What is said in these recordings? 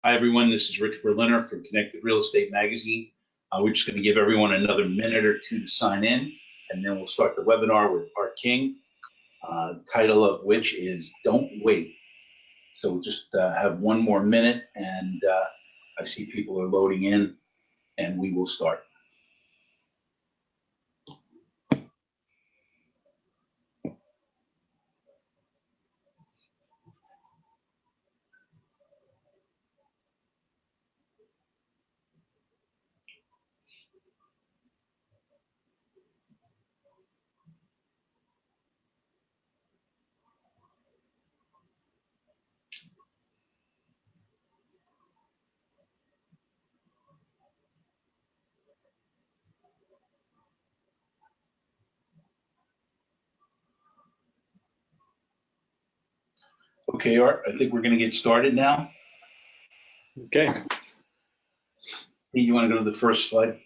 Hi, everyone. This is Rich Berliner from Connected Real Estate Magazine. We're just going to give everyone another minute or two to sign in, and then we'll start the webinar with Art King, title of which is Don't Wait. So we'll just have one more minute, and I see people are loading in, and we will start. Okay, Art, I think we're going to get started now. Okay. You want to go to the first slide?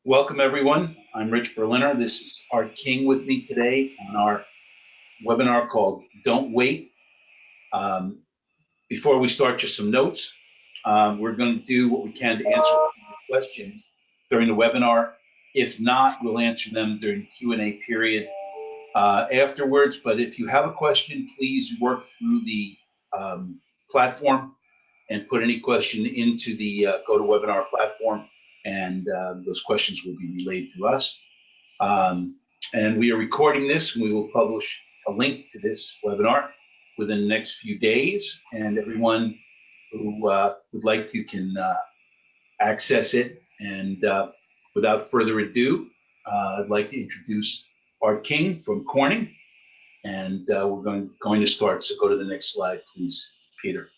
Welcome, everyone. I'm Rich Berliner. This is Art King with me today on our webinar called Don't Wait. Before we start, just some notes. We're going to do what we can to answer questions during the webinar. If not, we'll answer them during the Q&A period afterwards. But if you have a question, please work through the platform and put any question into the GoToWebinar platform, and those questions will be relayed to us. And we are recording this, and we will publish a link to this webinar within the next few days, and everyone who would like to can access it. And without further ado, I'd like to introduce Art King from Corning, and we're going to start. So go to the next slide, please, Peter.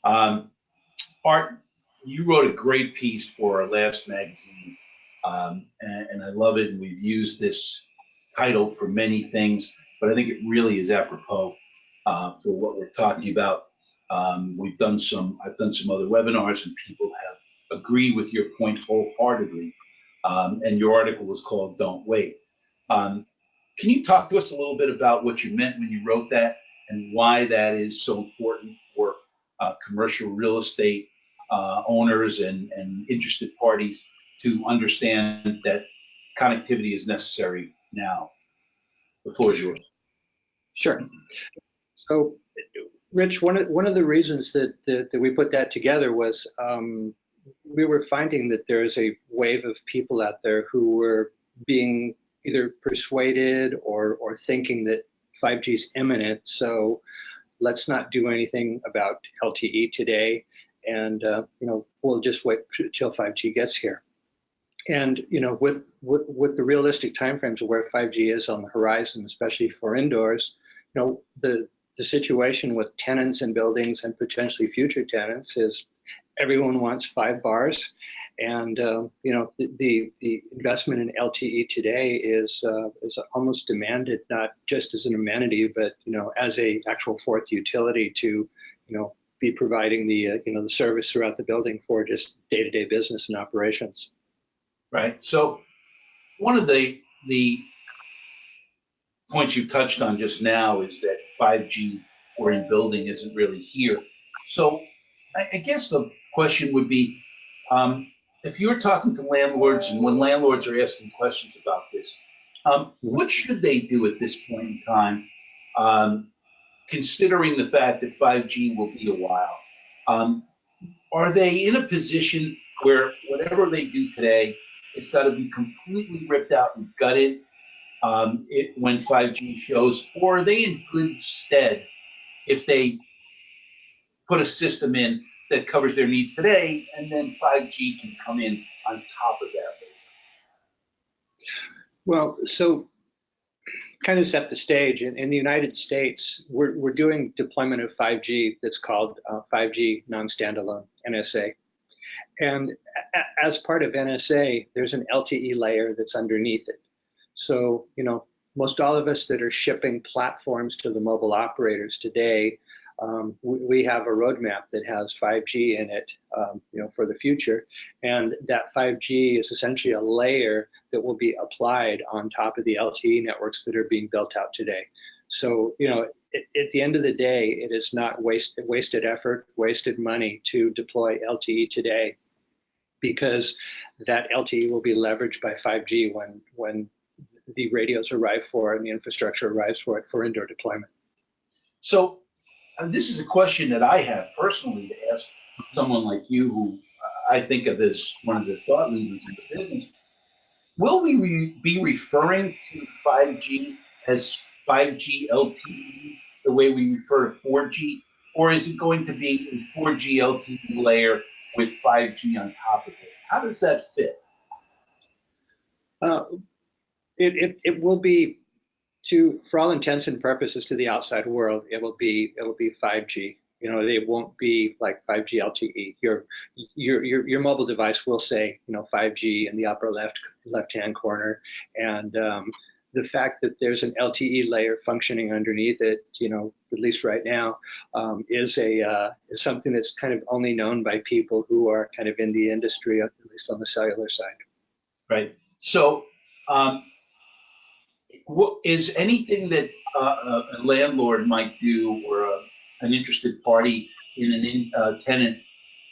Art, you wrote a great piece for our last magazine, and I love it. And we've used this title for many things, but I think it really is apropos for what we're talking about. I've done some other webinars, and people have agreed with your point wholeheartedly. And your article was called "Don't Wait." Can you talk to us a little bit about what you meant when you wrote that, and why that is so important for commercial real estate owners and interested parties to understand that connectivity is necessary now? The floor is yours. Sure. So, Rich, one of the reasons that we put that together was we were finding that there's a wave of people out there who were being either persuaded or thinking that 5G is imminent. So let's not do anything about LTE today, and we'll just wait till 5G gets here. And with the realistic timeframes of where 5G is on the horizon, especially for indoors, the situation with tenants in buildings and potentially future tenants is everyone wants 5 bars, and the investment in LTE today is almost demanded, not just as an amenity, but as a actual fourth utility to be providing the the service throughout the building for just day-to-day business and operations. Right. So one of the points you touched on just now is that 5G or in building isn't really here. So I guess the question would be, if you're talking to landlords, and when landlords are asking questions about this, what should they do at this point in time, considering the fact that 5G will be a while? Are they in a position where whatever they do today, it's got to be completely ripped out and gutted when 5G shows, or are they in good stead if they put a system in that covers their needs today, and then 5G can come in on top of that? Well, so kind of set the stage. In the United States, we're doing deployment of 5G that's called 5G non-standalone, NSA. And as part of NSA, there's an LTE layer that's underneath it. So, most all of us that are shipping platforms to the mobile operators today We have a roadmap that has 5G in it, for the future, and that 5G is essentially a layer that will be applied on top of the LTE networks that are being built out today. So, at the end of the day, it is not wasted effort, wasted money to deploy LTE today, because that LTE will be leveraged by 5G when the radios arrive for it and the infrastructure arrives for it for indoor deployment. So this is a question that I have personally to ask someone like you, who I think of as one of the thought leaders in the business. Will we be referring to 5G as 5G LTE the way we refer to 4G, or is it going to be a 4G LTE layer with 5G on top of it? How does that fit? Uh, it will be, for all intents and purposes, to the outside world, it'll be 5G. It won't be like 5G LTE. Your mobile device will say 5G in the upper left-hand corner, and the fact that there's an LTE layer functioning underneath it, at least right now, is something that's kind of only known by people who are kind of in the industry, at least on the cellular side. Right. So, what is anything that a landlord might do, or an interested party in a tenant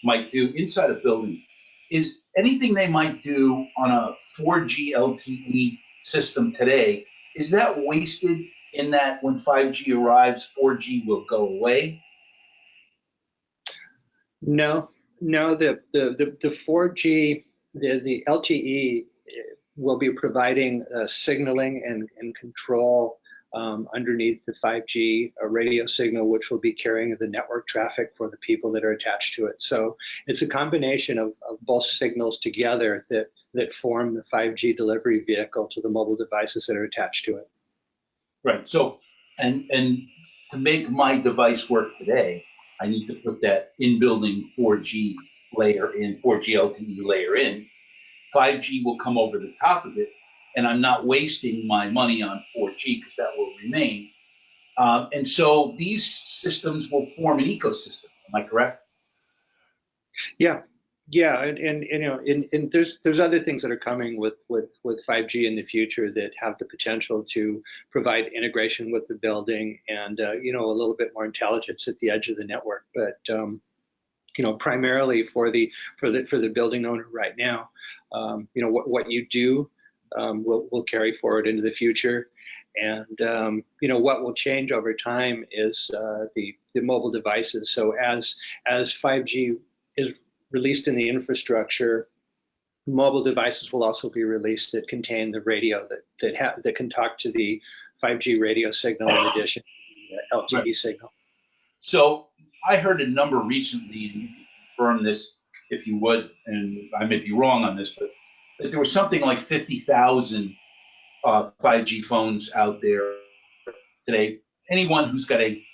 might do inside a building? Is anything they might do on a 4G LTE system today, is that wasted in that when 5G arrives, 4G will go away? No, no, the 4G, the LTE will be providing signaling and control underneath the 5G radio signal, which will be carrying the network traffic for the people that are attached to it. So it's a combination of both signals together that form the 5G delivery vehicle to the mobile devices that are attached to it. Right. So, and to make my device work today, I need to put that in-building 4G layer in, 4G LTE layer in. 5G will come over the top of it, and I'm not wasting my money on 4G because that will remain. And so these systems will form an ecosystem. Am I correct? Yeah, yeah, and there's other things that are coming with 5G in the future that have the potential to provide integration with the building and a little bit more intelligence at the edge of the network. But primarily for the building owner right now, what you do will carry forward into the future. And what will change over time is the mobile devices. So as 5G is released in the infrastructure, mobile devices will also be released that contain the radio that can talk to the 5G radio signal in addition to the LTE Right. signal. So I heard a number recently, and you can confirm this if you would, and I may be wrong on this, but that there was something like 50,000 5G phones out there today. Anyone who's got a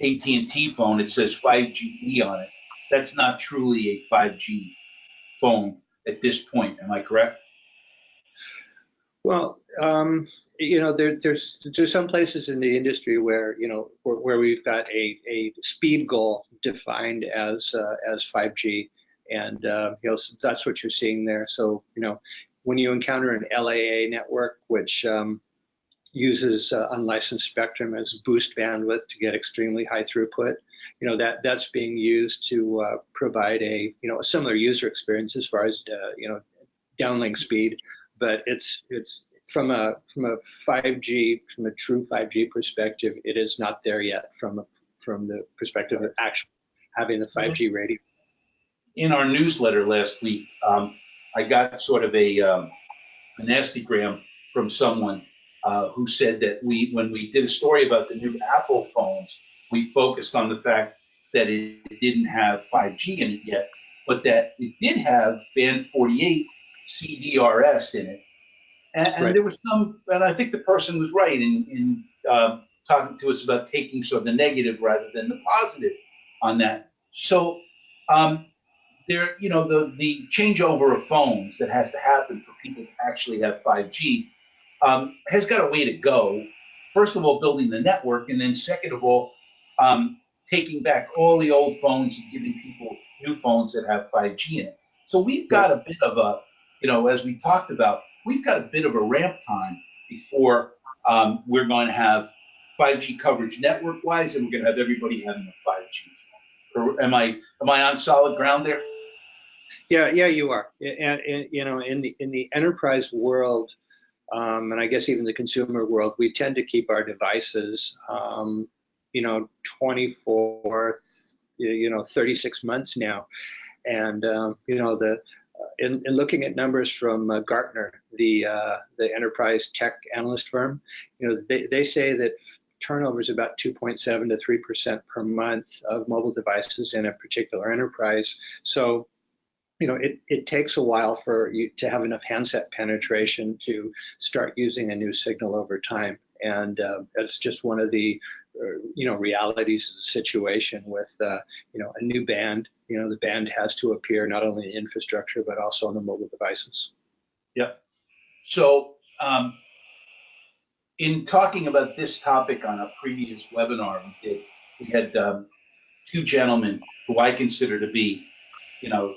AT&T phone, it says 5GE on it. That's not truly a 5G phone at this point. Am I correct? Well, there's some places in the industry where where we've got a speed goal defined as 5G, and so that's what you're seeing there. So when you encounter an LAA network which uses unlicensed spectrum as boost bandwidth to get extremely high throughput, that's being used to provide a similar user experience as far as downlink speed, but it's from a 5G, from a true 5G perspective, it is not there yet from the perspective of actually having the 5G radio. In our newsletter last week, I got sort of a nastygram from someone who said that when we did a story about the new Apple phones, we focused on the fact that it didn't have 5G in it yet, but that it did have band 48 CBRS in it. And Right. there was some, and I think the person was right in talking to us about taking sort of the negative rather than the positive on that. So the changeover of phones that has to happen for people to actually have 5G has got a way to go. First of all, building the network, and then second of all, taking back all the old phones and giving people new phones that have 5G in it. So we've Right. got a bit of a, as we talked about, we've got a bit of a ramp time before we're going to have 5G coverage network-wise, and we're going to have everybody having a 5G phone. Am I on solid ground there? Yeah, you are. And in the enterprise world, and I guess even the consumer world, we tend to keep our devices, 24, 36 months now. And in looking at numbers from Gartner, the enterprise tech analyst firm, they say that turnover is about 2.7 to 3% per month of mobile devices in a particular enterprise. So it takes a while for you to have enough handset penetration to start using a new signal over time. And that's just one of the, realities of the situation with, a new band. The band has to appear not only in infrastructure, but also on the mobile devices. Yep. So in talking about this topic on a previous webinar we did, we had two gentlemen who I consider to be, you know,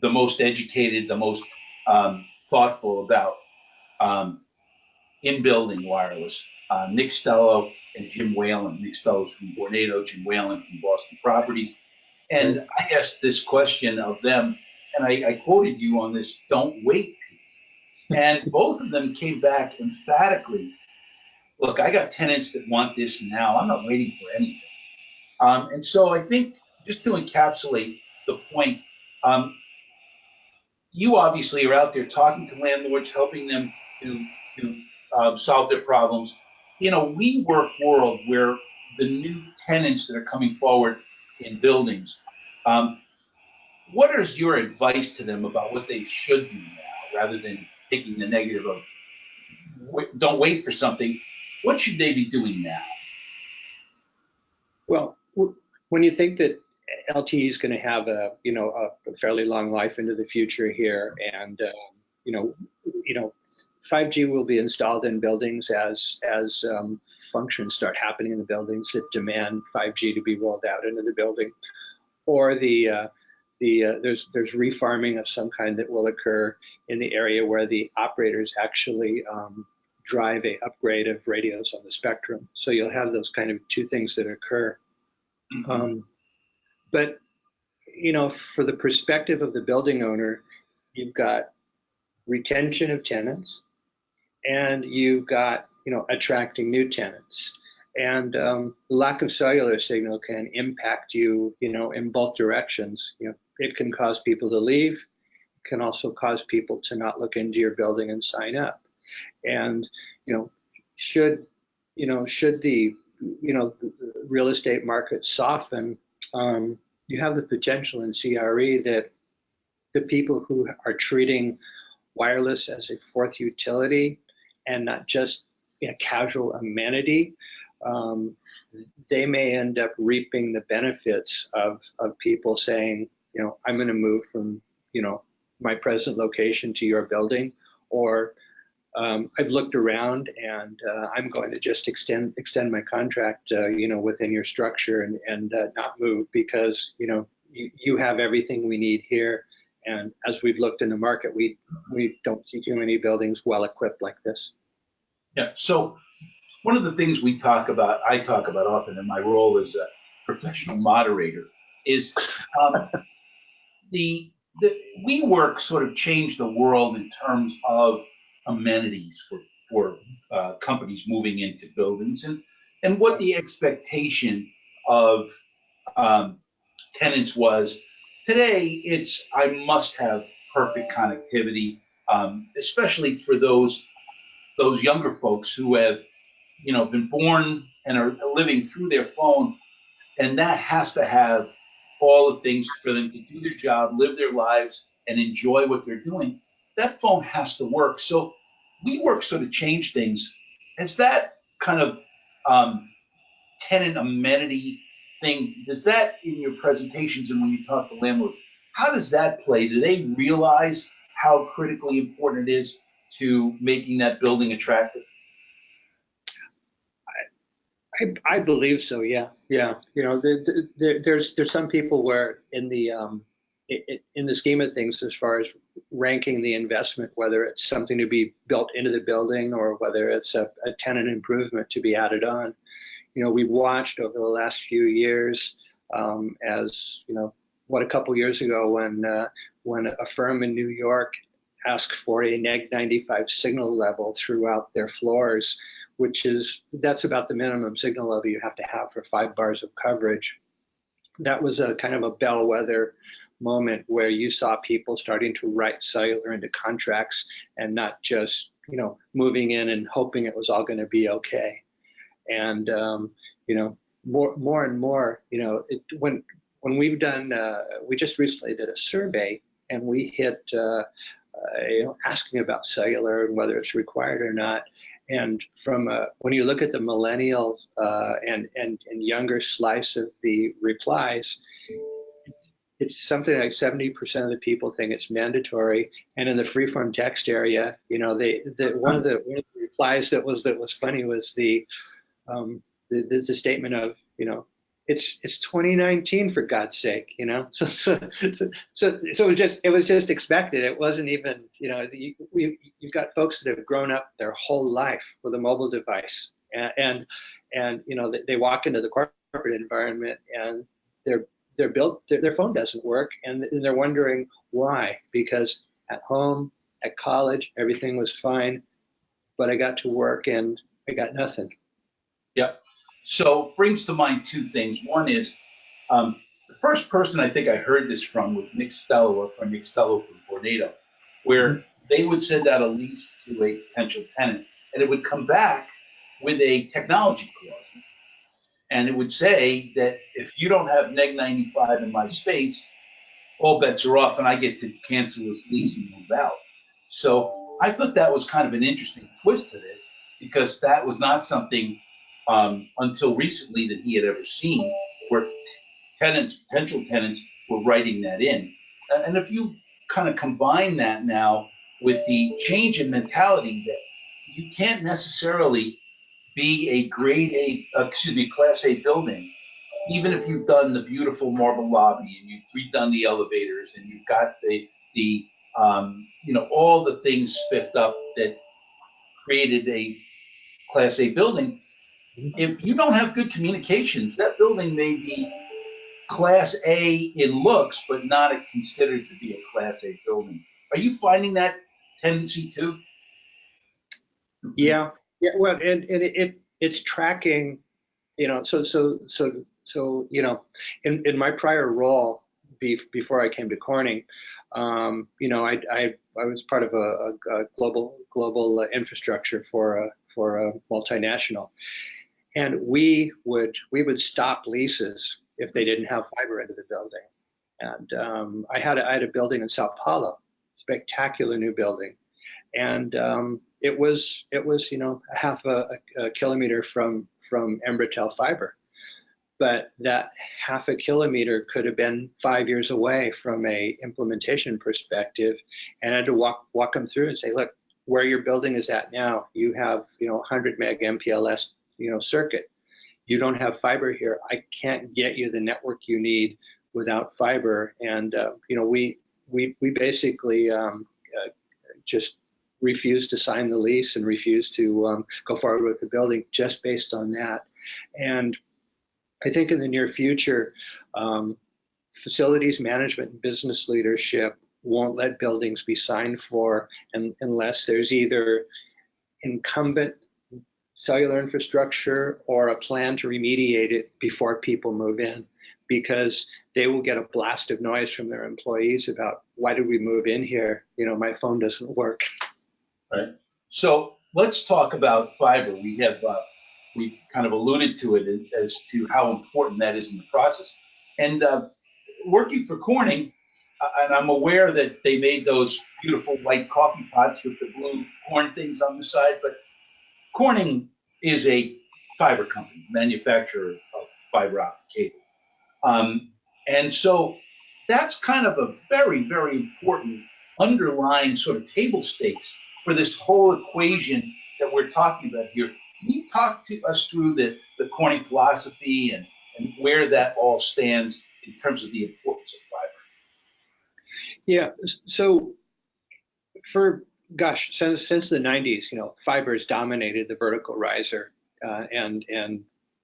the most educated, the most thoughtful about in-building wireless. Nick Stello and Jim Whalen. Nick Stello's from Vornado, Jim Whalen from Boston Properties. And I asked this question of them, and I quoted you on this "don't wait" piece. And both of them came back emphatically. Look, I got tenants that want this now. I'm not waiting for anything. And so I think just to encapsulate the point, you obviously are out there talking to landlords, helping them to solve their problems. In a WeWork world where the new tenants that are coming forward in buildings, what is your advice to them about what they should do now, rather than taking the negative of don't wait for something? What should they be doing now? Well, when you think that LTE is going to have a fairly long life into the future here, and you know you know 5G will be installed in buildings as functions start happening in the buildings that demand 5G to be rolled out into the building, or there's refarming of some kind that will occur in the area where the operators actually drive a upgrade of radios on the spectrum. So you'll have those kind of two things that occur. Um, but for the perspective of the building owner, you've got retention of tenants, and you've got attracting new tenants. And lack of cellular signal can impact you, in both directions. It can cause people to leave. It can also cause people to not look into your building and sign up. And should should the real estate market soften, you have the potential in CRE that the people who are treating wireless as a fourth utility and not just a casual amenity, um, they may end up reaping the benefits of people saying, I'm going to move from, my present location to your building, or I've looked around and I'm going to just extend my contract, within your structure and not move because, you have everything we need here. And as we've looked in the market, we don't see too many buildings well equipped like this. Yeah. So one of the things I talk about often in my role as a professional moderator, is the WeWork sort of changed the world in terms of amenities for companies moving into buildings, and what the expectation of um, tenants was. Today, it's I must have perfect connectivity, especially for those younger folks who have been born and are living through their phone, and that has to have all the things for them to do their job, live their lives, and enjoy what they're doing. That phone has to work. So WeWork sort of changed things. Has that kind of tenant amenity thing, does that in your presentations and when you talk to landlords, how does that play? Do they realize how critically important it is to making that building attractive? I believe so. Yeah, yeah. You know, there's some people where in the in the scheme of things, as far as ranking the investment, whether it's something to be built into the building or whether it's a tenant improvement to be added on, you know, we've watched over the last few years, as you know, what a couple years ago when a firm in New York asked for a neg 95 signal level throughout their floors, that's about the minimum signal level you have to have for 5 bars of coverage. That was a kind of a bellwether moment where you saw people starting to write cellular into contracts and not just, you know, moving in and hoping it was all going to be okay. And you know, more and more, you know, when we've done, we just recently did a survey and we hit, you know, asking about cellular and whether it's required or not. And from when you look at the millennial and younger slice of the replies, it's something like 70% of the people think it's mandatory. And in the freeform text area, you know, one of the replies that was funny was the statement of, you know, it's 2019 for God's sake, you know. So it was just expected. It wasn't even, you know, you've got folks that have grown up their whole life with a mobile device, and you know, they walk into the corporate environment and their phone doesn't work, and they're wondering why, because at home, at college, everything was fine, but I got to work and I got nothing. Yeah. So brings to mind two things. One is the first person I think I heard this from was Nick Stello, or from Nick Stello from Vornado, where they would send out a lease to a potential tenant, and it would come back with a technology clause. And it would say that if you don't have neg 95 in my space, all bets are off and I get to cancel this lease and move out. So I thought that was kind of an interesting twist to this, because that was not something until recently that he had ever seen, where tenants, potential tenants, were writing that in. And if you kind of combine that now with the change in mentality that you can't necessarily be a grade A, class A building, even if you've done the beautiful marble lobby and you've redone the elevators and you've got the you know, all the things spiffed up that created a class A building. If you don't have good communications, that building may be class A in looks, but not considered to be a class A building. Are you finding that tendency too? Yeah, yeah. Well, and it's tracking, you know. So you know, in my prior role, before I came to Corning, you know, I was part of a global infrastructure for a multinational, and we would stop leases if they didn't have fiber into the building. And I had a building in Sao Paulo, spectacular new building, and it was, you know, half a kilometer from Embratel fiber, but that half a kilometer could have been 5 years away from a implementation perspective, and I had to walk them through and say, look, where your building is at now, you have, you know, 100 meg MPLS, you know, circuit. You don't have fiber here. I can't get you the network you need without fiber. And you know, we basically just refused to sign the lease and refused to go forward with the building just based on that. And I think in the near future, facilities management and business leadership won't let buildings be signed for unless there's either incumbent cellular infrastructure or a plan to remediate it before people move in, because they will get a blast of noise from their employees about, why did we move in here? You know, my phone doesn't work. Right. So let's talk about fiber. We've kind of alluded to it as to how important that is in the process. And working for Corning, and I'm aware that they made those beautiful white coffee pots with the blue corn things on the side, but Corning is a fiber company, manufacturer of fiber optic cable. And so that's kind of a very, very important underlying sort of table stakes for this whole equation that we're talking about here. Can you talk to us through the Corning philosophy and where that all stands in terms of the importance of fiber? Yeah. So for since the 90s, fibers dominated the vertical riser, and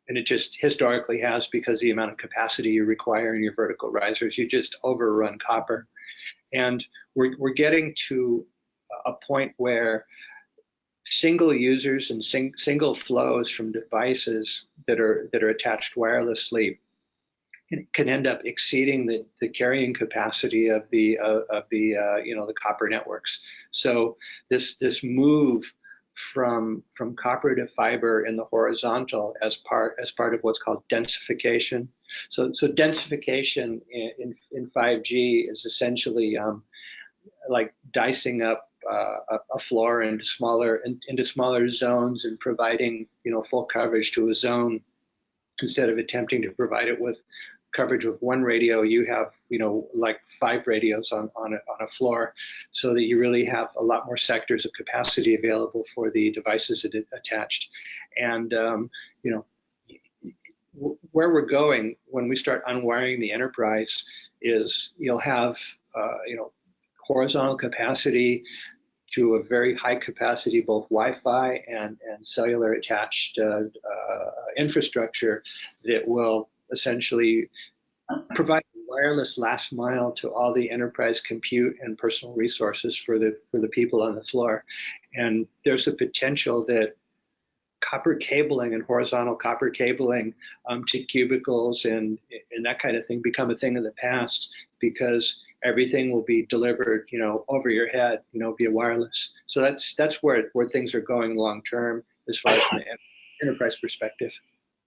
it just historically has, because the amount of capacity you require in your vertical risers, you just overrun copper. And we're getting to a point where single users and single flows from devices that are attached wirelessly can end up exceeding the carrying capacity of the copper networks. So this move from copper to fiber in the horizontal as part of what's called densification. So densification in 5G is essentially like dicing up a floor into smaller zones and providing full coverage to a zone, instead of attempting to provide it with coverage with one radio. You have like 5 radios on a floor, so that you really have a lot more sectors of capacity available for the devices that are attached. And where we're going when we start unwiring the enterprise is you'll have horizontal capacity to a very high capacity, both Wi-Fi and cellular attached infrastructure that will essentially provide wireless last mile to all the enterprise compute and personal resources for the people on the floor. And there's a potential that copper cabling and horizontal copper cabling to cubicles and that kind of thing become a thing of the past, because everything will be delivered, over your head, via wireless. So that's where things are going long term, as far as from the enterprise perspective.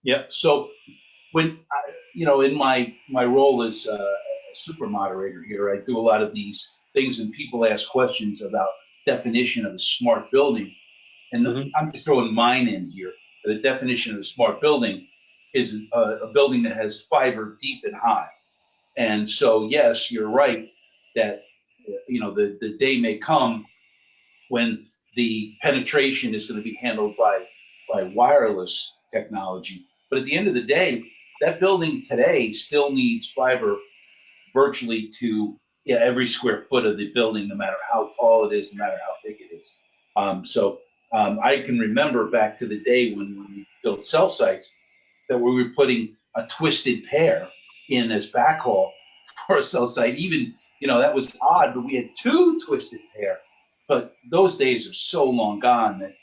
Yeah. So when in my role as a super moderator here, I do a lot of these things, and people ask questions about definition of a smart building. And I'm just throwing mine in here. The definition of a smart building is a building that has fiber deep and high. And so, yes, you're right that the day may come when the penetration is going to be handled by wireless technology. But at the end of the day, that building today still needs fiber virtually to every square foot of the building, no matter how tall it is, no matter how big it is. I can remember back to the day when we built cell sites that we were putting a twisted pair in as backhaul for a cell site. Even, that was odd, but we had 2 twisted pair. But those days are so long gone that,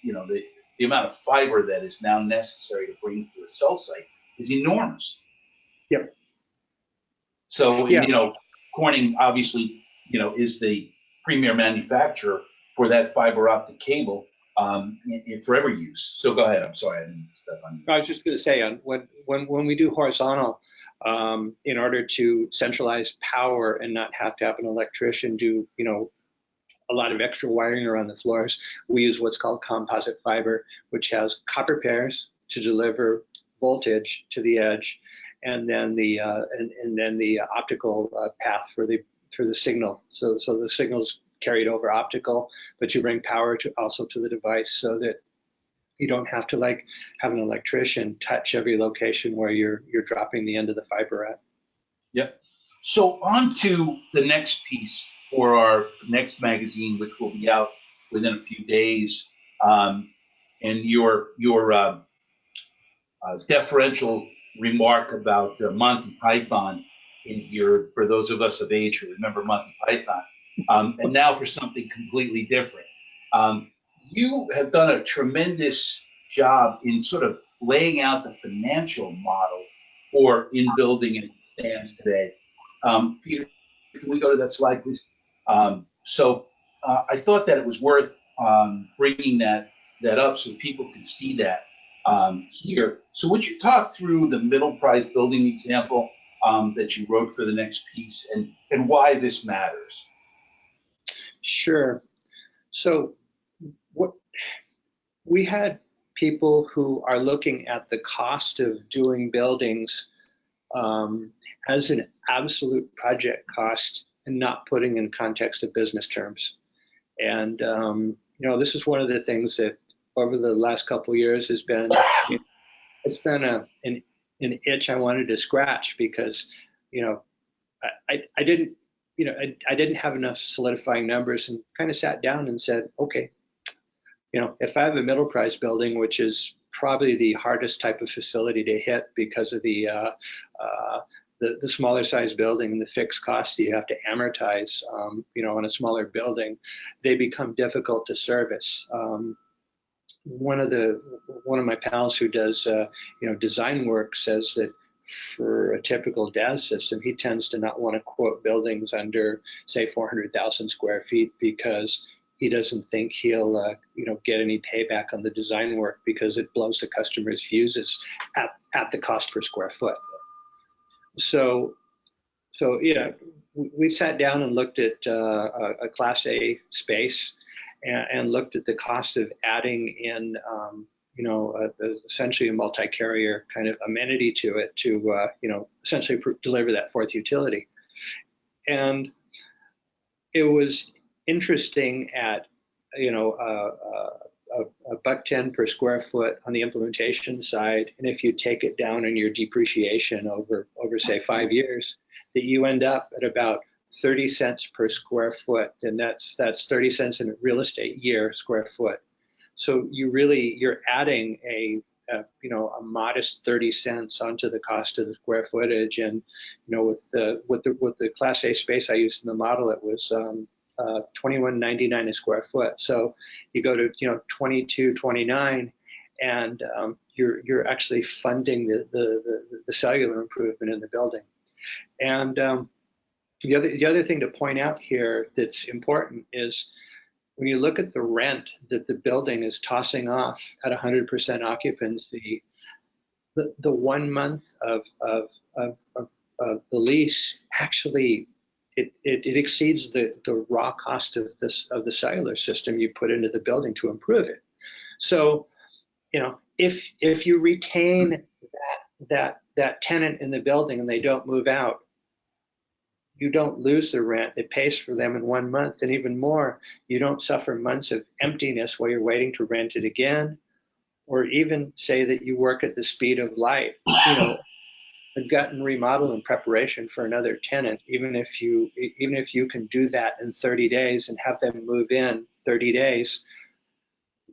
the amount of fiber that is now necessary to bring to a cell site is enormous. Yep. So, Yeah. Corning obviously, is the premier manufacturer for that fiber optic cable for every use. So go ahead. I'm sorry, I didn't step on you. I was just going to say, when we do horizontal, in order to centralize power and not have to have an electrician do a lot of extra wiring around the floors, we use what's called composite fiber, which has copper pairs to deliver voltage to the edge, and then the optical path for the signal. So the signal's carried over optical, but you bring power also to the device, so that you don't have to have an electrician touch every location where you're dropping the end of the fiber at. Yep. So on to the next piece for our next magazine, which will be out within a few days. And your deferential remark about Monty Python in here, for those of us of age who remember Monty Python. And now for something completely different. You have done a tremendous job in sort of laying out the financial model for in-building as it stands today. Peter, can we go to that slide, please? I thought that it was worth bringing that up so people can see that here. So would you talk through the middle price building example that you wrote for the next piece, and why this matters? Sure. So what we had people who are looking at the cost of doing buildings as an absolute project cost and not putting in context of business terms. And this is one of the things that over the last couple of years has been, it's been an itch I wanted to scratch because, you know, I didn't, I didn't have enough solidifying numbers, and kind of sat down and said, okay, if I have a middle price building, which is probably the hardest type of facility to hit because of the smaller size building and the fixed costs that you have to amortize, on a smaller building, they become difficult to service. One of my pals who does design work says that for a typical DAS system, he tends to not want to quote buildings under, say, 400,000 square feet because he doesn't think he'll get any payback on the design work because it blows the customer's fuses at the cost per square foot. So yeah, we sat down and looked at a Class A space and looked at the cost of adding in, essentially a multi-carrier kind of amenity to it to, essentially deliver that fourth utility. And it was interesting at, a $1.10 per square foot on the implementation side, and if you take it down in your depreciation over say 5 years, that you end up at about 30 cents per square foot, and that's 30 cents in a real estate year square foot. So you're adding a modest 30 cents onto the cost of the square footage, and with the Class A space I used in the model, it was $21.99 a square foot. So you go to $22.29, and you're actually funding the cellular improvement in the building. And the other thing to point out here that's important is when you look at the rent that the building is tossing off at 100% occupancy, the 1 month of the lease actually it exceeds the raw cost of the cellular system you put into the building to improve it. So, if you retain that tenant in the building and they don't move out, you don't lose the rent. It pays for them in 1 month, and even more, you don't suffer months of emptiness while you're waiting to rent it again, or even say that you work at the speed of light, a gut and remodel in preparation for another tenant. Even if you can do that in 30 days and have them move in 30 days,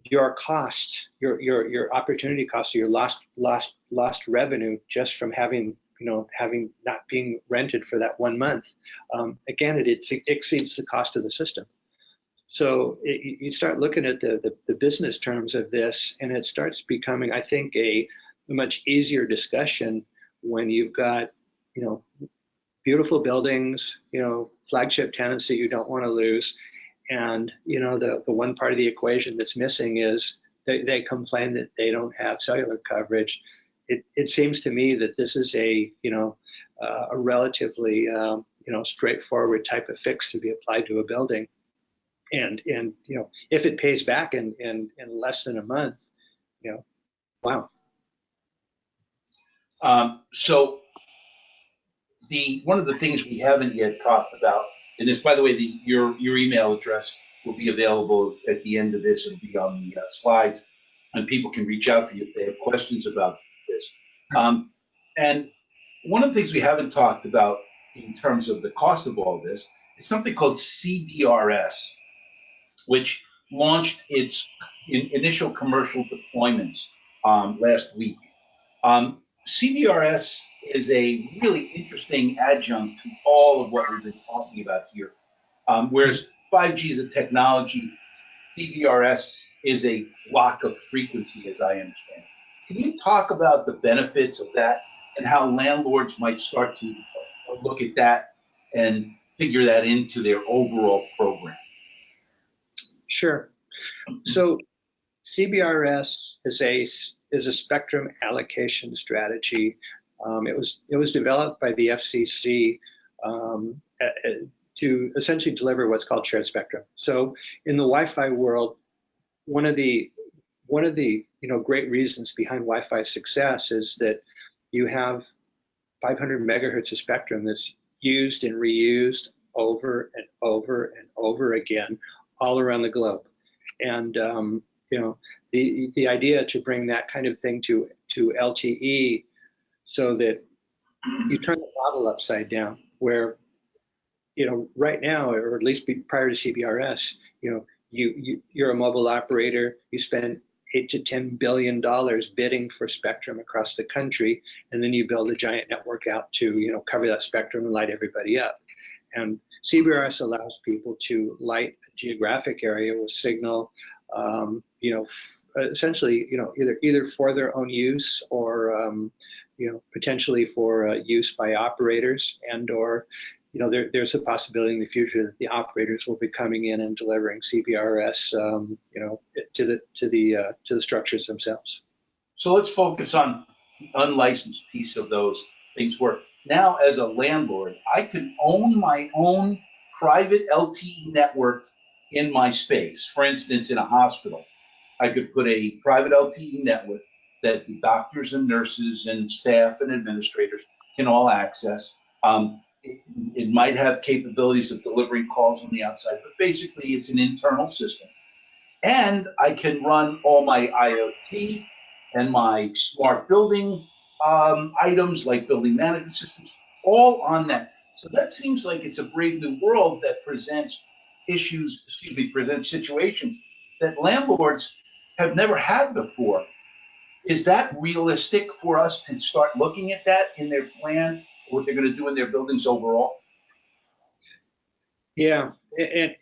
your cost, your opportunity cost, your lost revenue just from having not being rented for that 1 month, again, it exceeds the cost of the system. So you start looking at the business terms of this, and it starts becoming, I think, a much easier discussion when you've got, beautiful buildings, flagship tenants that you don't want to lose. And, the one part of the equation that's missing is they complain that they don't have cellular coverage. It seems to me that this is a relatively, straightforward type of fix to be applied to a building. And if it pays back in less than a month, wow. So one of the things we haven't yet talked about, and this, by the way, your email address will be available at the end of this. It'll be on the slides, and people can reach out to you if they have questions about this. And one of the things we haven't talked about in terms of the cost of all this is something called CBRS, which launched its initial commercial deployments last week. CBRS is a really interesting adjunct to all of what we've been talking about here. Whereas 5G is a technology, CBRS is a block of frequency, as I understand it. Can you talk about the benefits of that and how landlords might start to look at that and figure that into their overall program? Sure. So CBRS is a spectrum allocation strategy. It was developed by the FCC to essentially deliver what's called shared spectrum. So in the Wi-Fi world, one of the great reasons behind Wi-Fi success is that you have 500 megahertz of spectrum that's used and reused over and over and over again all around the globe. And the idea to bring that kind of thing to LTE, so that you turn the model upside down, where right now, or at least prior to CBRS, you're a mobile operator, you spend $8 to $10 billion bidding for spectrum across the country, and then you build a giant network out to cover that spectrum and light everybody up. And CBRS allows people to light a geographic area with signal, essentially, either for their own use, or potentially for use by operators, and/or there's a possibility in the future that the operators will be coming in and delivering CBRS, to the structures themselves. So let's focus on the unlicensed piece of those things, where now as a landlord, I can own my own private LTE network in my space. For instance, in a hospital, I could put a private LTE network that the doctors and nurses and staff and administrators can all access. It might have capabilities of delivering calls on the outside, but basically it's an internal system. And I can run all my IoT and my smart building items, like building management systems, all on that. So that seems like it's a brave new world that presents presents situations that landlords have never had before. Is that realistic for us to start looking at that in their plan, what they're going to do in their buildings overall? Yeah,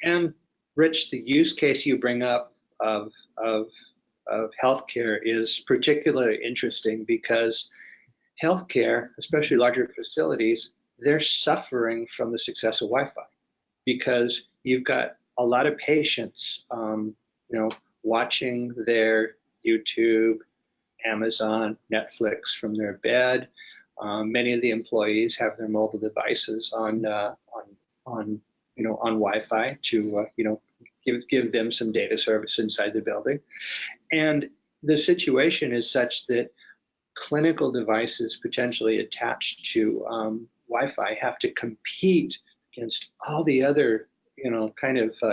and Rich, the use case you bring up of healthcare is particularly interesting, because healthcare, especially larger facilities, they're suffering from the success of Wi-Fi, because you've got a lot of patients, watching their YouTube, Amazon, Netflix from their bed. Many of the employees have their mobile devices on Wi-Fi to give them some data service inside the building. And the situation is such that clinical devices potentially attached to Wi-Fi have to compete against all the other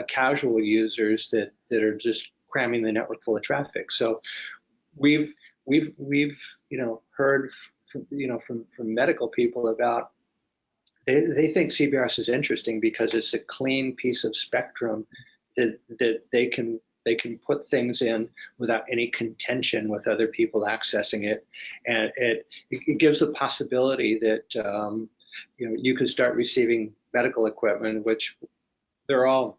casual users that are just cramming the network full of traffic. So we've heard from medical people about, they think CBRS is interesting because it's a clean piece of spectrum that they can put things in without any contention with other people accessing it, and it gives the possibility that you could start receiving medical equipment, which they're all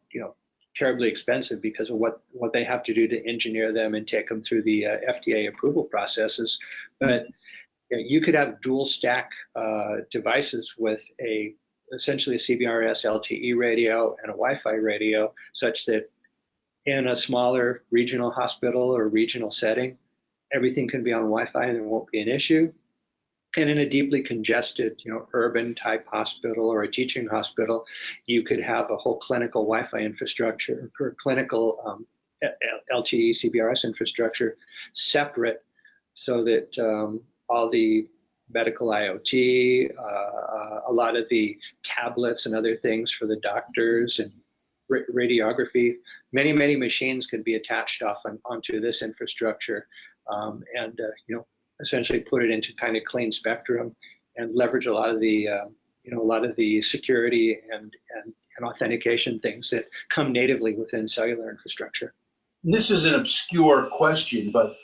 terribly expensive because of what they have to do to engineer them and take them through the FDA approval processes. But you could have dual stack devices with essentially a CBRS LTE radio and a Wi-Fi radio, such that in a smaller regional hospital or regional setting, everything can be on Wi-Fi and there won't be an issue. And in a deeply congested, urban type hospital or a teaching hospital, you could have a whole clinical Wi-Fi infrastructure or clinical LTE CBRS infrastructure separate, so that all the medical IoT, a lot of the tablets and other things for the doctors and radiography, many machines can be attached onto this infrastructure, and essentially put it into kind of clean spectrum and leverage a lot of the security and authentication things that come natively within cellular infrastructure. This is an obscure question, but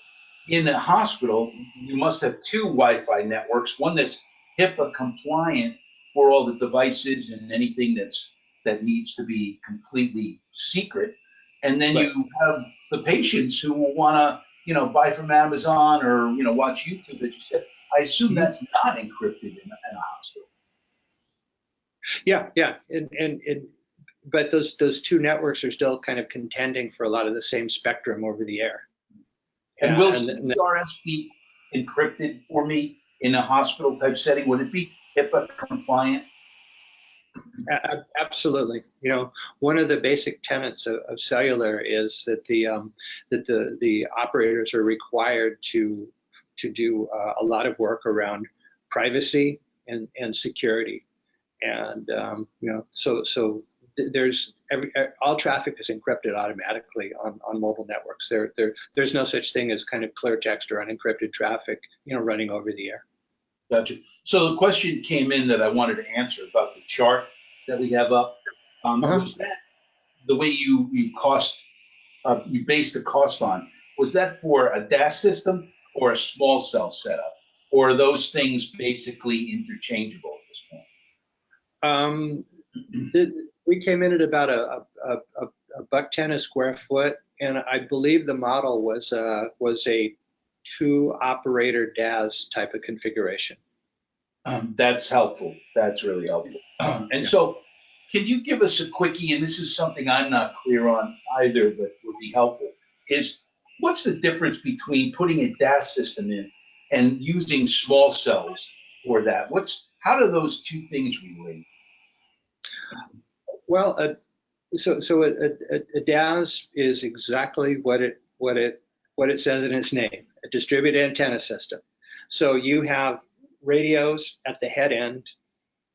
in a hospital, you must have two Wi-Fi networks, one that's HIPAA compliant for all the devices and anything that needs to be completely secret. And then Right. you have the patients who will want to, buy from Amazon or, watch YouTube, as you said. I assume that's not encrypted in a hospital. Yeah, but those two networks are still kind of contending for a lot of the same spectrum over the air. And will CBRS be encrypted for me in a hospital type setting? Would it be HIPAA compliant? Absolutely. One of the basic tenets of cellular is that the operators are required to do a lot of work around privacy and security, and so all traffic is encrypted automatically on mobile networks. There's no such thing as kind of clear text or unencrypted traffic, running over the air. Gotcha. So the question came in that I wanted to answer about the chart that we have up. Was that the way you based the cost on? Was that for a DAS system or a small cell setup, or are those things basically interchangeable at this point? We came in at about a $1.10 a square foot, and I believe the model was a 2-operator DAS type of configuration. That's helpful. That's really helpful. And so, can you give us a quickie? And this is something I'm not clear on either, but would be helpful. Is what's the difference between putting a DAS system in and using small cells for that? How do those two things relate? Well, a DAS is exactly what it says in its name, a distributed antenna system. So you have radios at the head end,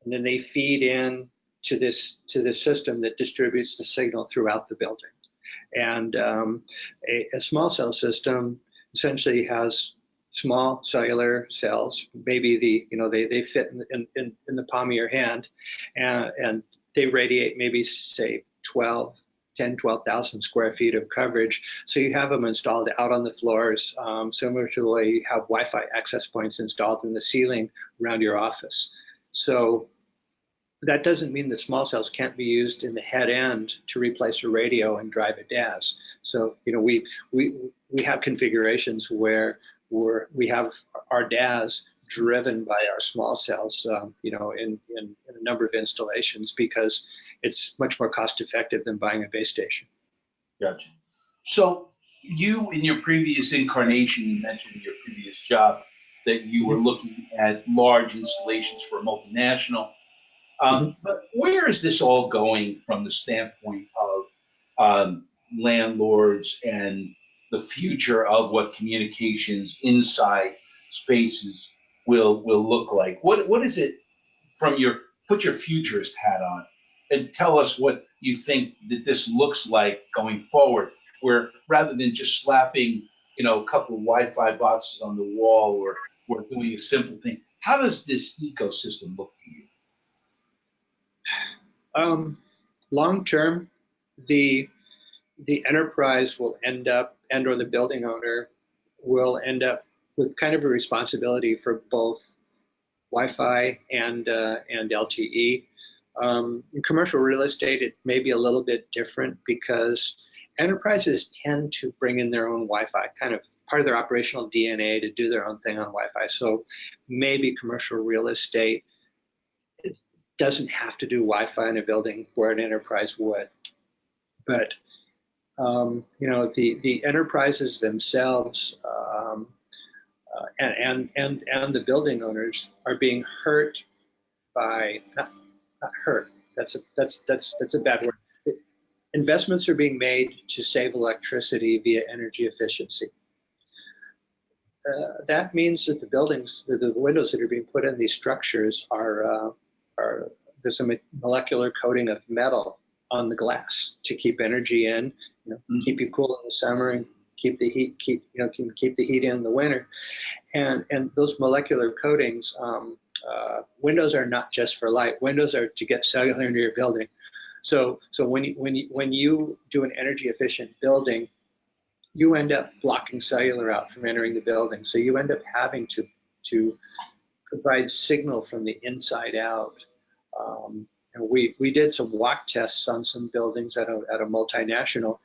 and then they feed in to this system that distributes the signal throughout the building. And a small cell system essentially has small cellular cells. Maybe they fit in the palm of your hand, and they radiate maybe say 12,000 square feet of coverage. So you have them installed out on the floors, similar to the way you have Wi-Fi access points installed in the ceiling around your office. So that doesn't mean that small cells can't be used in the head end to replace a radio and drive a DAS. So we have configurations where we have our DAS driven by our small cells, in a number of installations, because it's much more cost effective than buying a base station. Gotcha. So you, in your previous incarnation, you mentioned in your previous job that you were looking at large installations for a multinational. But where is this all going from the standpoint of landlords and the future of what communications inside spaces will look like? What is it from put your futurist hat on and tell us what you think that this looks like going forward, where rather than just slapping a couple of Wi-Fi boxes on the wall or doing a simple thing, how does this ecosystem look to you? Long term, the enterprise will end up, or the building owner will end up with kind of a responsibility for both Wi-Fi and LTE. In commercial real estate, it may be a little bit different because enterprises tend to bring in their own Wi-Fi, kind of part of their operational DNA to do their own thing on Wi-Fi. So maybe commercial real estate doesn't have to do Wi-Fi in a building where an enterprise would. But the enterprises themselves and the building owners are being hurt by not hurt. That's a bad word. Investments are being made to save electricity via energy efficiency. That means that the windows that are being put in these structures are there's a molecular coating of metal on the glass to keep energy in, keep you cool in the summer and keep the heat in the winter. And those molecular coatings, windows are not just for light. Windows are to get cellular into your building. So when you do an energy efficient building, you end up blocking cellular out from entering the building. So you end up having to provide signal from the inside out. And we did some walk tests on some buildings at a multinational,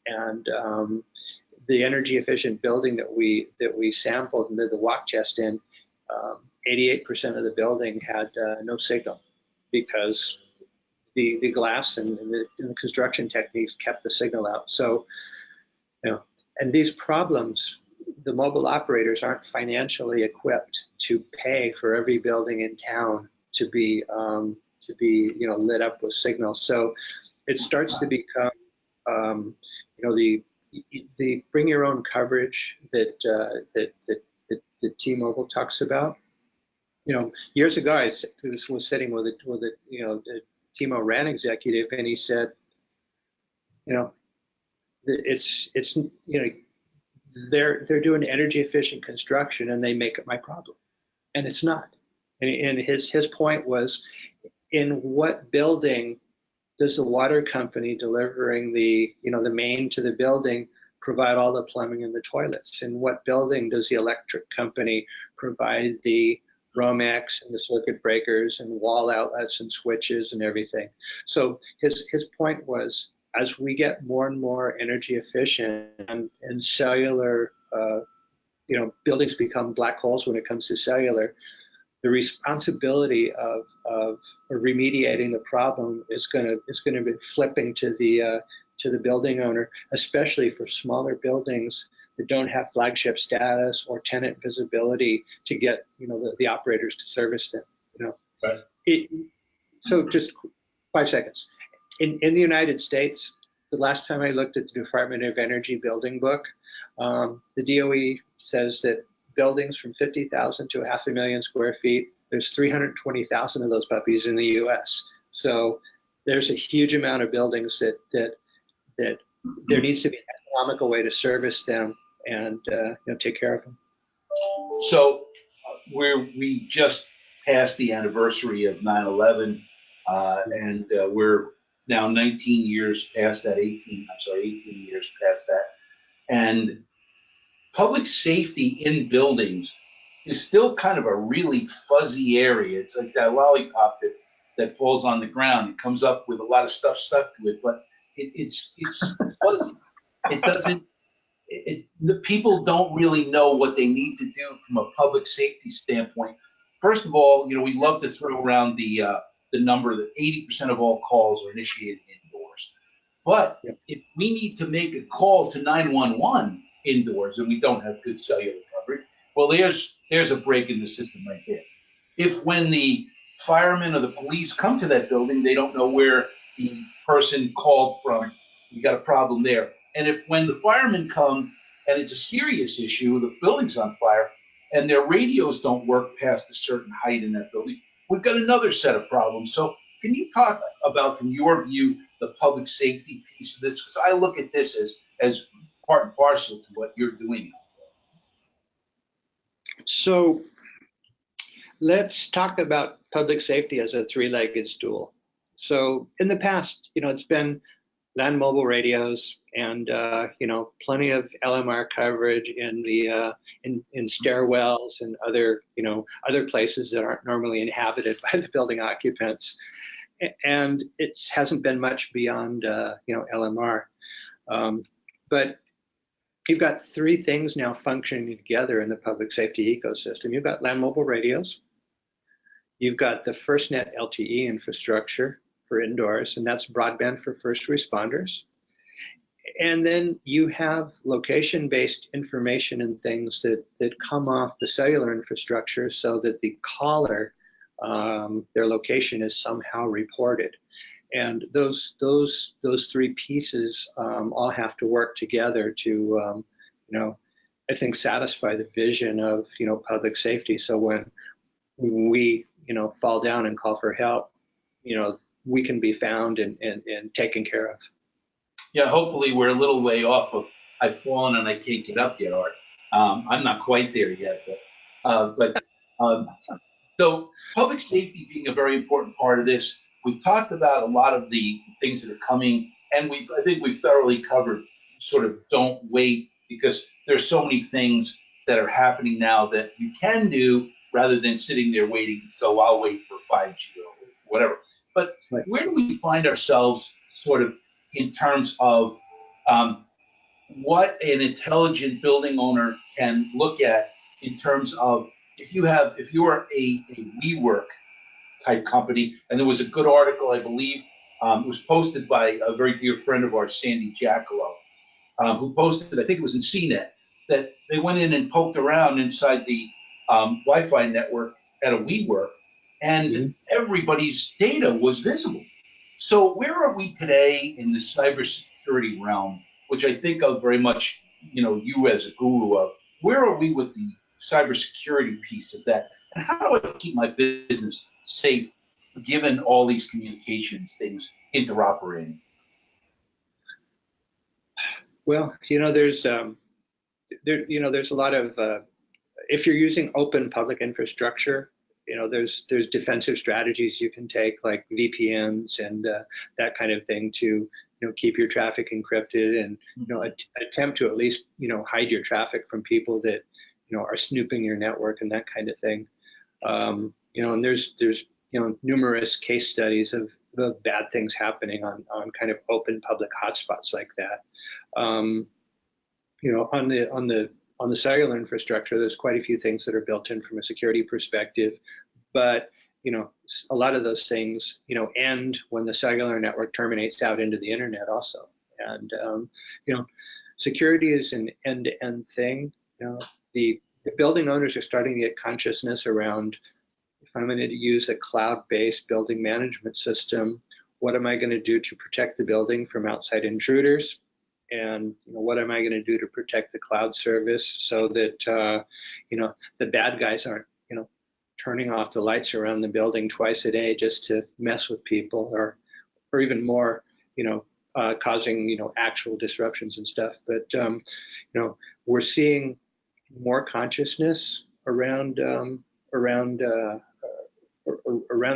and the energy efficient building that we sampled and did the walk test in, 88% of the building had no signal because the glass and the construction techniques kept the signal out. So, and these problems, the mobile operators aren't financially equipped to pay for every building in town to be lit up with signal. So it starts to become the bring your own coverage that T-Mobile talks about. Years ago, I was sitting with a TMO RAN executive, and he said, you know, it's you know, they're doing energy efficient construction and they make it my problem, and it's not. And his point was, in what building does the water company delivering the the main to the building provide all the plumbing and the toilets? In what building does the electric company provide the Romex and the circuit breakers and wall outlets and switches and everything? So his point was, as we get more and more energy efficient and cellular, buildings become black holes when it comes to cellular, the responsibility of remediating the problem is going to be flipping to the building owner, especially for smaller buildings that don't have flagship status or tenant visibility to get the operators to service them. Right. So just 5 seconds. In the United States, the last time I looked at the Department of Energy building book, the DOE says that buildings from 50,000 to 500,000 square feet, there's 320,000 of those puppies in the U.S. So there's a huge amount of buildings that there needs to be an economical way to service them and take care of them. So we just passed the anniversary of 9/11, and we're now 19 years past that. 18 years past that, and public safety in buildings is still kind of a really fuzzy area. It's like that lollipop that falls on the ground. It comes up with a lot of stuff stuck to it, but it's fuzzy. It doesn't. The people don't really know what they need to do from a public safety standpoint. First of all, we love to throw around the number that 80% of all calls are initiated indoors. But if we need to make a call to 911 indoors and we don't have good cellular coverage, well, there's a break in the system right there. If when the firemen or the police come to that building, they don't know where the person called from, we got a problem there. And if when the firemen come and it's a serious issue, the building's on fire, and their radios don't work past a certain height in that building, we've got another set of problems. So can you talk about, from your view, the public safety piece of this? Because I look at this as part and parcel to what you're doing. So let's talk about public safety as a three-legged stool. So in the past, it's been land mobile radios and plenty of LMR coverage in the in stairwells and other places that aren't normally inhabited by the building occupants, and it hasn't been much beyond LMR, but you've got three things now functioning together in the public safety ecosystem. You've got land mobile radios, you've got the FirstNet LTE infrastructure for indoors, and that's broadband for first responders. And then you have location-based information and things that come off the cellular infrastructure so that the caller, their location is somehow reported. And those three pieces all have to work together to, I think, satisfy the vision of, public safety. So when we, fall down and call for help, we can be found and taken care of. Yeah, hopefully we're a little way off of I've fallen and I can't get up yet, Art. I'm not quite there yet, but so public safety being a very important part of this. We've talked about a lot of the things that are coming, and I think we've thoroughly covered sort of don't wait, because there's so many things that are happening now that you can do rather than sitting there waiting. So I'll wait for 5G or whatever. But where do we find ourselves sort of in terms of what an intelligent building owner can look at in terms of if you are a WeWork type company, and there was a good article, I believe, it was posted by a very dear friend of ours, Sandy Giacomo, who posted, I think it was in CNET, that they went in and poked around inside the Wi-Fi network at a WeWork, and everybody's data was visible. So where are we today in the cybersecurity realm, which I think of very much, you as a guru of? Where are we with the cybersecurity piece of that? And how do I keep my business safe given all these communications things interoperating? Well, there's a lot of if you're using open public infrastructure, there's defensive strategies you can take, like VPNs and that kind of thing, to keep your traffic encrypted and attempt to at least hide your traffic from people that are snooping your network and that kind of thing. And there's numerous case studies of the bad things happening on kind of open public hotspots like that. On the cellular infrastructure, there's quite a few things that are built in from a security perspective, but a lot of those things end when the cellular network terminates out into the internet also. And security is an end-to-end thing. The building owners are starting to get consciousness around, if I'm going to use a cloud-based building management system, what am I going to do to protect the building from outside intruders? And what am I going to do to protect the cloud service so that the bad guys aren't turning off the lights around the building twice a day just to mess with people, or even more, causing actual disruptions and stuff. But we're seeing more consciousness around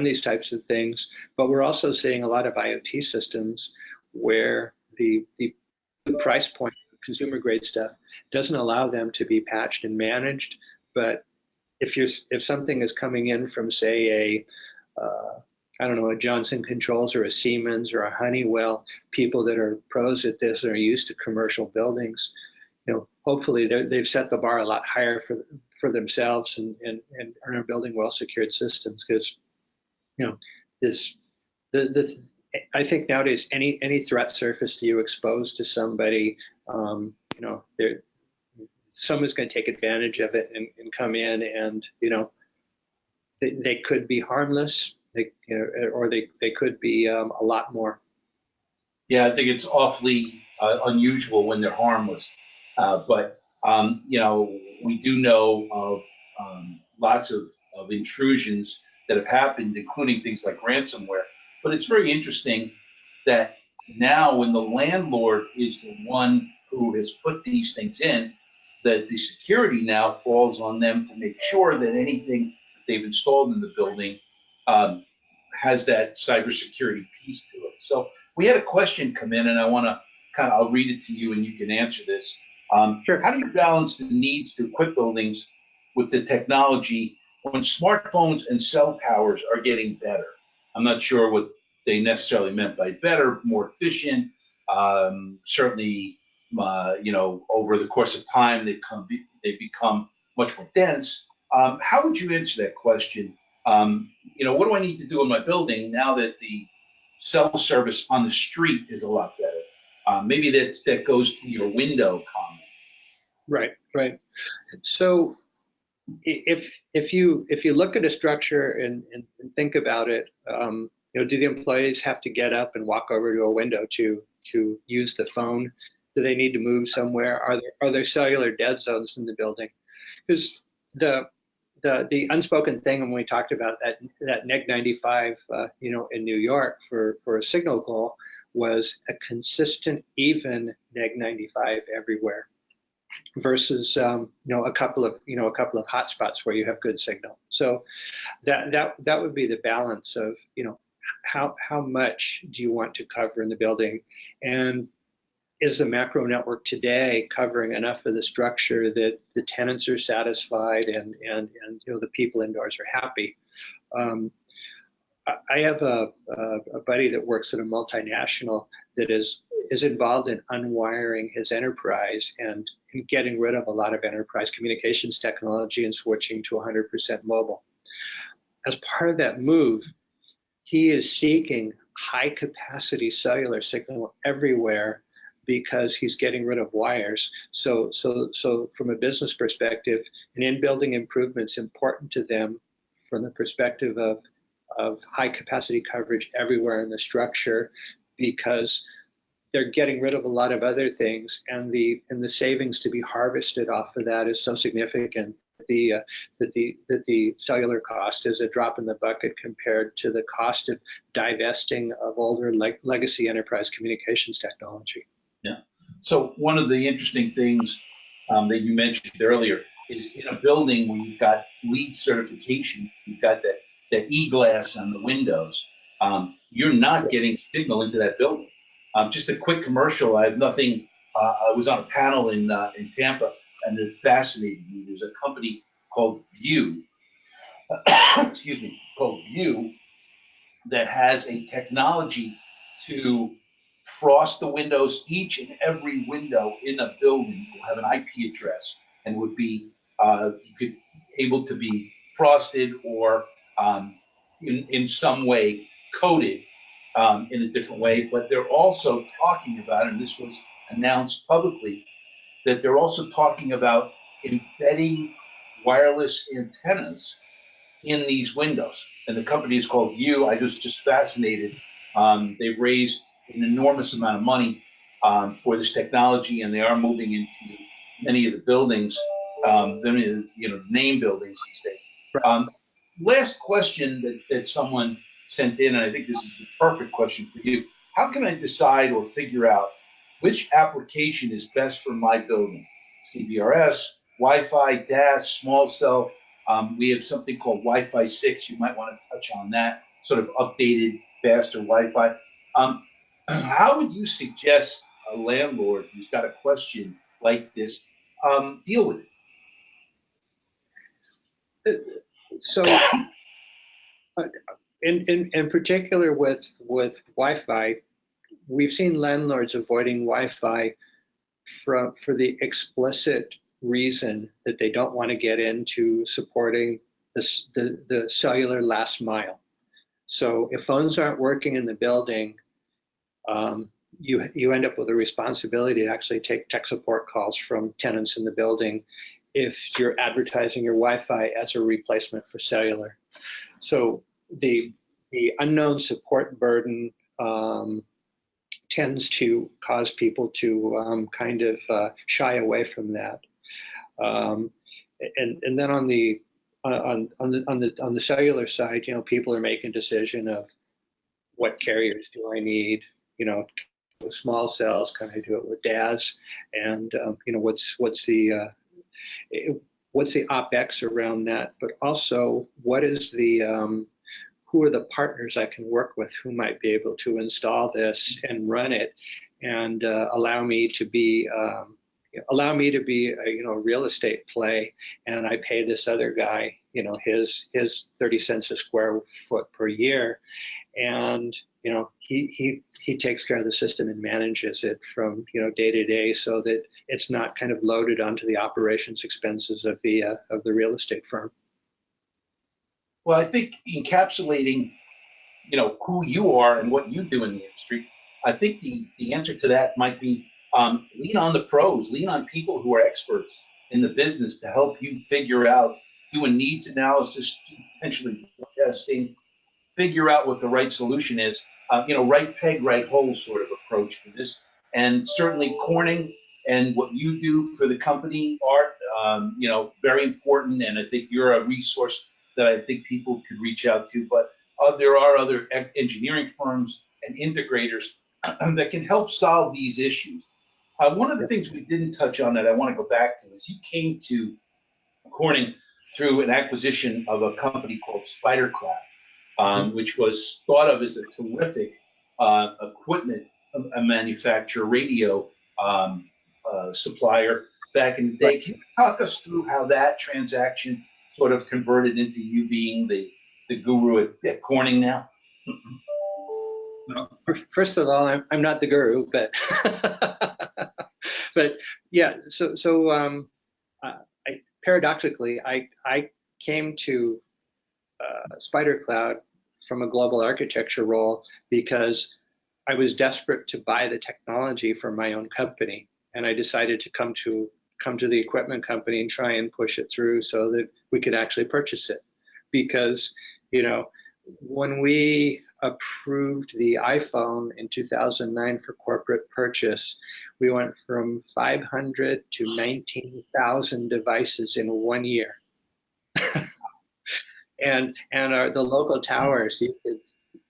these types of things, but we're also seeing a lot of IoT systems where the price point of consumer grade stuff doesn't allow them to be patched and managed. But if something is coming in from, say, a Johnson Controls or a Siemens or a Honeywell, people that are pros at this and are used to commercial buildings, hopefully they've set the bar a lot higher for themselves and are building well secured systems. Because I think nowadays any threat surface to you exposed to somebody, someone's going to take advantage of it and come in, and they could be harmless, or they could be a lot more. Yeah, I think it's awfully unusual when they're harmless, but we do know of lots of intrusions that have happened, including things like ransomware. But it's very interesting that now, when the landlord is the one who has put these things in, that the security now falls on them to make sure that anything that they've installed in the building has that cybersecurity piece to it. So we had a question come in, and I want to I'll read it to you, and you can answer this. Sure. How do you balance the needs to equip buildings with the technology when smartphones and cell towers are getting better? I'm not sure what they necessarily meant by better, more efficient. Certainly, over the course of time, they become much more dense. How would you answer that question? What do I need to do in my building now that the cell service on the street is a lot better? Maybe that goes to your window comment. Right. So if you look at a structure and think about it, do the employees have to get up and walk over to a window to use the phone? Do they need to move somewhere? Are there cellular dead zones in the building? Because the unspoken thing when we talked about that neg 95 in New York for a signal goal was a consistent even neg 95 everywhere, versus a couple of hotspots where you have good signal. So that would be the balance of how much do you want to cover in the building, and is the macro network today covering enough of the structure that the tenants are satisfied and the people indoors are happy. I have a buddy that works at a multinational that is involved in unwiring his enterprise and getting rid of a lot of enterprise communications technology and switching to 100% mobile. As part of that move, he is seeking high capacity cellular signal everywhere because he's getting rid of wires. So from a business perspective, an in-building improvement's important to them from the perspective of high capacity coverage everywhere in the structure, because they're getting rid of a lot of other things, and the savings to be harvested off of that is so significant that the cellular cost is a drop in the bucket compared to the cost of divesting of older legacy enterprise communications technology. Yeah. So one of the interesting things that you mentioned earlier is in a building where you've got LEED certification, you've got that e-glass on the windows, you're not getting signal into that building. Just a quick commercial. I have nothing. I was on a panel in Tampa, and it fascinated me. There's a company called View, excuse me, called View, that has a technology to frost the windows. Each and every window in a building will have an IP address and would be you could able to be frosted or in some way coded in a different way. But they're also talking about, and this was announced publicly, that they're also talking about embedding wireless antennas in these windows. And the company is called View. I was just fascinated. They've raised an enormous amount of money for this technology, and they are moving into many of the buildings, name buildings these days. Last question that someone sent in, and I think this is the perfect question for you. How can I decide or figure out which application is best for my building? CBRS, Wi-Fi, DAS, small cell. We have something called Wi-Fi 6. You might want to touch on that, sort of updated, faster Wi-Fi. How would you suggest a landlord who's got a question like this deal with it? So, in particular with Wi-Fi, we've seen landlords avoiding Wi-Fi for the explicit reason that they don't want to get into supporting the cellular last mile. So if phones aren't working in the building, you end up with a responsibility to actually take tech support calls from tenants in the building if you're advertising your Wi-Fi as a replacement for cellular. So the unknown support burden tends to cause people to kind of shy away from that. And then on the cellular side, people are making a decision of what carriers do I need, with small cells, can I do it with DAS, and what's the OpEx around that, but also what is who are the partners I can work with who might be able to install this and run it, and allow me to be a real estate play, and I pay this other guy his 30 cents a square foot per year, and he takes care of the system and manages it from day to day, so that it's not kind of loaded onto the operations expenses of the real estate firm. Well, I think encapsulating, who you are and what you do in the industry, I think the answer to that might be lean on the pros, lean on people who are experts in the business to help you figure out, do a needs analysis, potentially testing, figure out what the right solution is. Right peg, right hole sort of approach for this. And certainly Corning and what you do for the company, Art, very important. And I think you're a resource that I think people could reach out to. But there are other engineering firms and integrators that can help solve these issues. One of the things we didn't touch on that I want to go back to is you came to Corning through an acquisition of a company called SpiderCloud, which was thought of as a terrific equipment manufacturer, radio supplier back in the day. Can you talk us through how that transaction sort of converted into you being the guru at Corning now? First of all, I'm not the guru, but but yeah. So paradoxically, I came to SpiderCloud from a global architecture role because I was desperate to buy the technology for my own company, and I decided to come to the equipment company and try and push it through so that we could actually purchase it. Because when we approved the iPhone in 2009 for corporate purchase, we went from 500 to 19,000 devices in 1 year. The local towers, you could,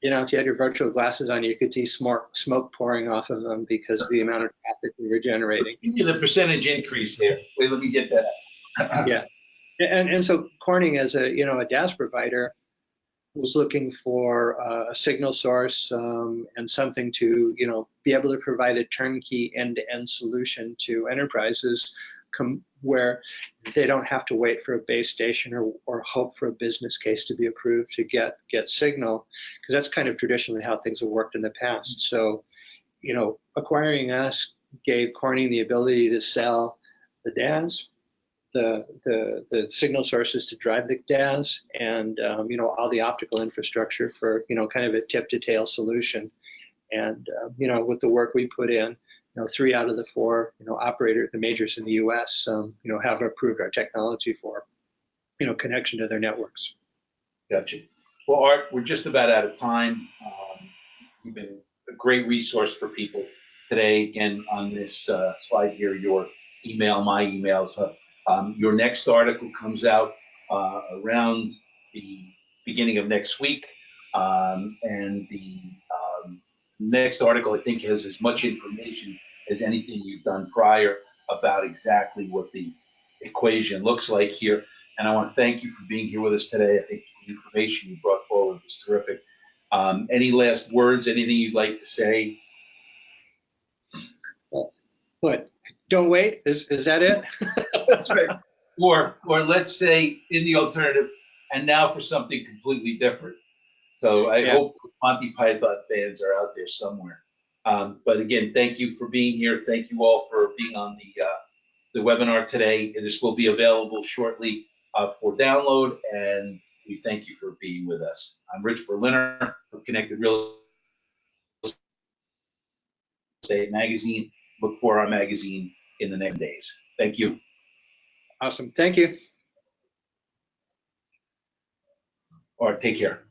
if you had your virtual glasses on, you could see smoke pouring off of them because the amount of traffic we were generating. Give me the percentage increase here. Wait, let me get that. Yeah, and so Corning, as a DAS provider, was looking for a signal source and something to be able to provide a turnkey end-to-end solution to enterprises where they don't have to wait for a base station or hope for a business case to be approved to get signal, because that's kind of traditionally how things have worked in the past. So acquiring us gave Corning the ability to sell the DAS, the signal sources to drive the DAS, and all the optical infrastructure for kind of a tip to tail solution. And with the work we put in, 3 out of the 4 operators, the majors in the U.S. Have approved our technology for connection to their networks. Gotcha. Well, Art, we're just about out of time. You've been a great resource for people today. Again, on this slide here, your email, my emails. Your next article comes out around the beginning of next week, and the next article, I think, has as much information as anything you've done prior about exactly what the equation looks like here. And I want to thank you for being here with us today. I think the information you brought forward was terrific. Any last words, anything you'd like to say? What? Don't wait? Is that it? That's right. Or let's say in the alternative, and now for something completely different. So I hope Monty Python fans are out there somewhere. But again, thank you for being here. Thank you all for being on the webinar today. This will be available shortly for download, and we thank you for being with us. I'm Rich Berliner of Connected Real Estate Magazine. Look for our magazine in the next days. Thank you. Awesome. Thank you. All right, take care.